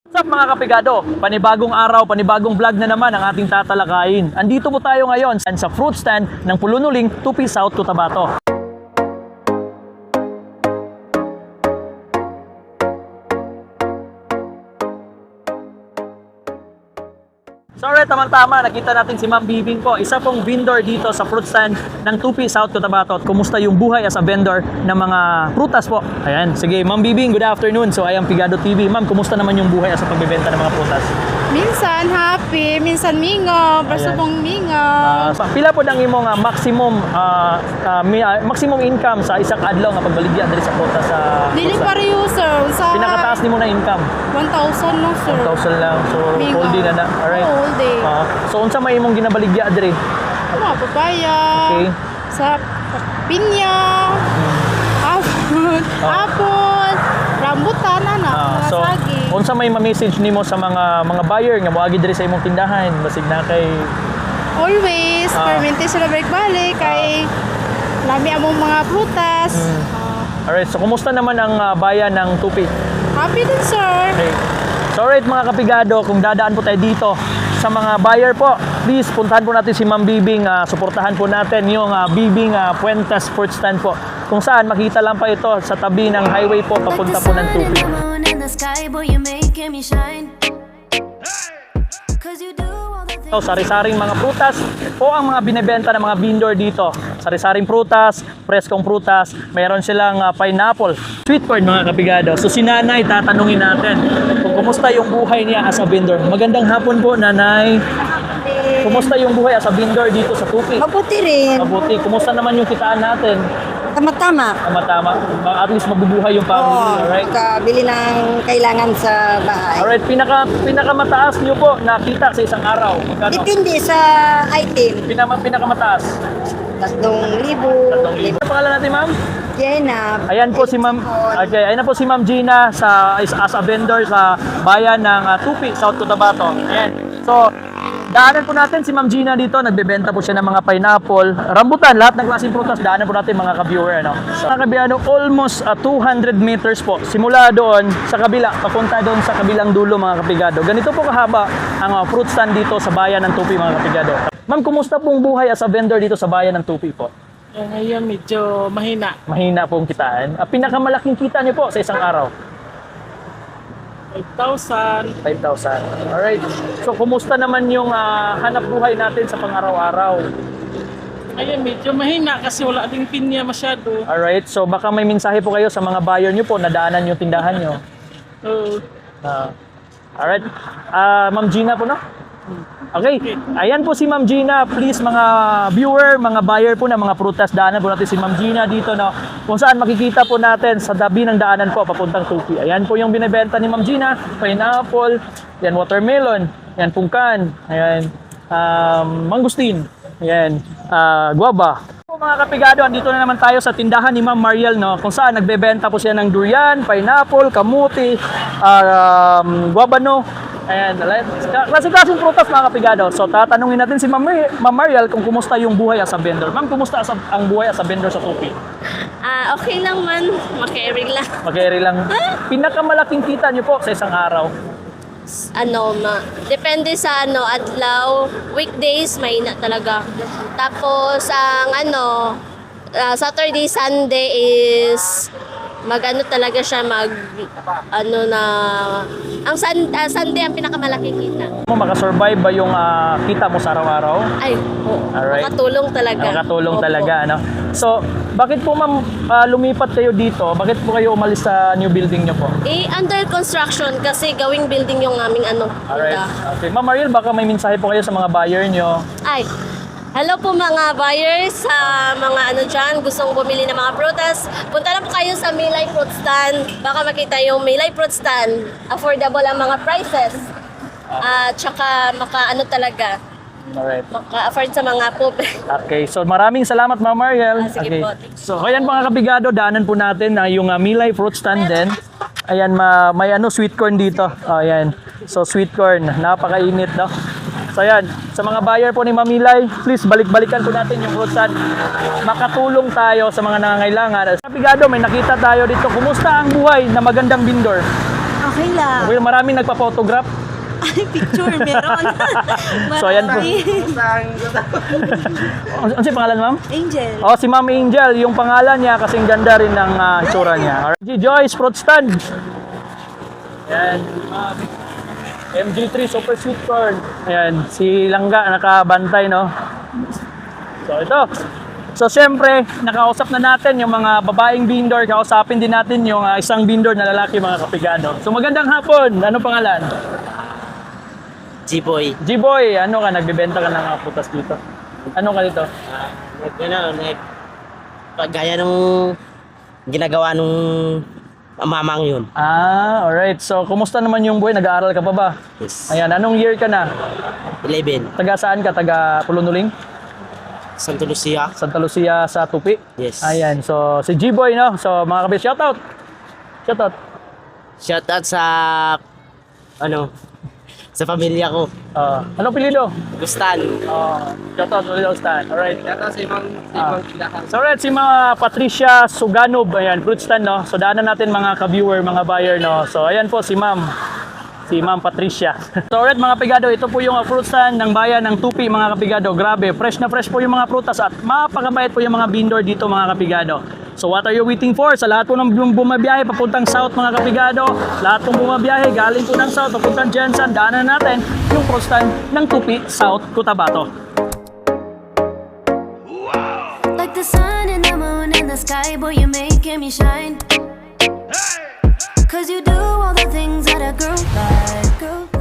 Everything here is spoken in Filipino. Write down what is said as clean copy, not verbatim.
What's up mga kapigado? Panibagong araw, panibagong vlog na naman ang ating tatalakayin. Andito po tayo ngayon sa fruit stand ng Pulunuling, Tupi, South Cotabato. So alright, tamang-tama, nakita natin si Ma'am Bibing po, isa pong vendor dito sa fruit stand ng Tupi, South Cotabato. At kumusta yung buhay as a vendor ng mga prutas po? Ayan, sige Ma'am Bibing, good afternoon. So I am Pigado TV. Ma'am, kumusta naman yung buhay as a pagbebenta ng mga prutas? Minsan happy, minsan mingaw, pasubong mingaw. Pila po ng imong maximum income sa isang adlaw nga pagbaligya diri sa prutas sa Dili fruit stand? pareho sir. Sa Pinakataas nimo na income? 1,000 no sir. 1,000 lang. So Mingaw. whole day na. Alright. Oo, whole day. So unsa may imong ginabaligya diri? Mga papaya. Okay. Sa pinya. Apple. Rambutan mga So saging. unsa may ma-message nimo sa mga buyer nga moagi diri sa imong tindahan basig na kay Always, permente sila balik kay lami among mga prutas. Alright, so kumusta naman ang bayan ng Tupi? Happy din sir. Okay. So alright mga kapigado, kung dadaan po tayo dito sa mga buyer po, please puntahan po natin si Ma'am Bibing, suportahan po natin yung Bibing Puentes Fruit Stand po. Kung saan makita lang pa ito sa tabi ng highway po papunta po ng Tupi. So, sari-saring mga prutas po ang mga binebenta ng mga vendor dito. Sari-saring prutas, preskong prutas, mayroon silang pineapple, sweet corn mga kapigado. So si Nanay, tatanungin natin kung kumusta yung buhay niya as a vendor. Magandang hapon po, Nanay. Kumusta yung buhay as a vendor dito sa Tupi? Mabuti rin. Mabuti. Kumusta naman yung kitaan natin? Tama-tama. Tama-tama. At least mabubuhay yung family. Oo, Alright? makabili ng kailangan sa bahay. Alright. Pinakamataas nyo po nakita sa isang araw. Magkano? Depende sa item. Pinakamataas. 3,000. Ano pangalan natin, ma'am? Gina. Ayan po si Ma'am. Okay, ayan na po si Ma'am Gina as a vendor sa bayan ng Tupi, South Cotabato. Ayan. So, daanan po natin si Ma'am Gina dito. Nagbebenta po siya ng mga pineapple, rambutan, lahat ng klaseng prutas. Daanan po natin mga ka-viewer. Ano? So, mga kabiyano, almost 200 meters po. Simula doon sa kabila, papunta doon sa kabilang dulo mga kapigado. Ganito po kahaba ang fruit stand dito sa bayan ng Tupi mga kapigado. Ma'am, kumusta pong buhay as a vendor dito sa bayan ng Tupi po? Ngayon medyo mahina. Mahina pong kitaan. Pinakamalaking kita niyo po sa isang araw? 5,000. 5,000. Alright. So, kumusta naman yung hanap buhay natin sa pang-araw-araw? Ngayon medyo mahina kasi wala ding pinya masyado. Alright. So, baka may mensahe po kayo sa mga buyer nyo po na daanan yung tindahan nyo. Alright. Ma'am Gina po, no? Okay. Ayan po si Ma'am Gina. Please, mga viewer, mga buyer po ng mga prutas, daanan po natin si Ma'am Gina dito, no? Kung saan makikita po natin sa tabi ng daanan po papuntang Tupi. Ayan po yung binebenta ni Ma'am Gina. Pineapple, yan watermelon, yan pungkan, ayan mangustin, ayan guava. Po mga kapigado, andito na naman tayo sa tindahan ni Ma'am Mariel, no? Kung saan nagbebenta po siya ng durian, pineapple, kamuti, guabano. Ayan, klase-klaseng prutas mga kapigado. So tatanungin natin si Ma'am Mariel kung kumusta yung buhay as a vendor. Ma'am, kumusta ang buhay as a vendor sa Tupi? Okay lang man, makairi lang. Mag-carry lang. Pinakamalaking kita niyo po sa isang araw? Depende sa adlaw, weekdays mahina talaga. Tapos ang Saturday, Sunday is talaga siya ang Sunday ang pinakamalaking kita. Makasurvive ba yung kita mo sa araw-araw? Ay, oo. Alright. Makatulong talaga. Nakatulong Opo. talaga, ano? So, bakit po ma'am lumipat kayo dito? Bakit po kayo umalis sa new building nyo po? Under construction kasi gawing building yung aming Alright. tinda. Okay. Ma'am Mariel, baka may mensahe po kayo sa mga buyer nyo. Ay, hello po mga buyers, sa mga dyan, gustong bumili ng mga prutas. Punta lang po kayo sa Milay Fruit Stand. Baka makita yung Milay Fruit Stand. Affordable ang mga prices. At saka talaga. Alright. Maka-afford sa mga pobre. Okay, so maraming salamat Ma'am Mariel. Sige Okay. po. So, ayan mga kabigado, daanan po natin yung Milay Fruit Stand din. Ayan, may sweet corn dito. Ayan. So, sweet corn, napakainit, no? So ayan, sa mga buyer po ni Mamilay, please balik-balikan po natin yung fruit stand. Makatulong tayo sa mga nangangailangan. Kapigado, may nakita tayo dito. Kumusta ang buhay na magandang vendor? Okay lang. Okay, maraming nagpa-photograph. Ay, picture, meron. So, ayan po. Marami. Ano si pangalan, ma'am? Angel. Oh, si Ma'am Angel, yung pangalan niya kasing ganda rin ng itsura niya. Alright. G. Joyce, fruit stand. Ayan. MG3 Super Sweet Corn. Ayan, si Langga nakabantay, no? So, ito. So, siyempre, nakausap na natin yung mga babaeng vendor. Kausapin din natin yung isang vendor na lalaki, mga kapigano. So, magandang hapon. Ano pangalan? G-Boy. G-Boy, ano ka? Nagbibenta ka ng mga putas dito? Ano ka dito? Gaya nung ginagawa nung mamang yun. Alright. So, kumusta naman yung buhay? Nag-aaral ka pa ba? Yes. Ayan, anong year ka na? 11. Taga saan ka? Taga Pulunuling? Santa Lucia. Santa Lucia sa Tupi? Yes. Ayan. So, si G-Boy, no? So, mga kabis, shoutout! Shoutout! Shoutout sa sa pamilya ko. Anong pilido? Gustan. Shoutout ulit ako, Stan. Alright. Shoutout si Mang So, alright, si mga Patricia Suganob. Ayan, fruit stand, no? So, daanan natin mga ka-viewer, mga buyer, no? So, ayan po si Ma'am. Si Ma'am Patricia. So, alright, mga kapigado, ito po yung fruit stand ng bayan ng Tupi, mga kapigado. Grabe, fresh na fresh po yung mga prutas at mapakabait po yung mga vendor dito, mga kapigado. So, what are you waiting for? Sa lahat po ng bumabiyahe papuntang south, mga kapigado, lahat pong bumabiyahe galing po ng south papuntang Jensen, daanan natin yung fruit stand ng Tupi, South Cotabato. Like the sun and the moon and the sky, boy, you're making me shine. Cause you do all the things that a girl like.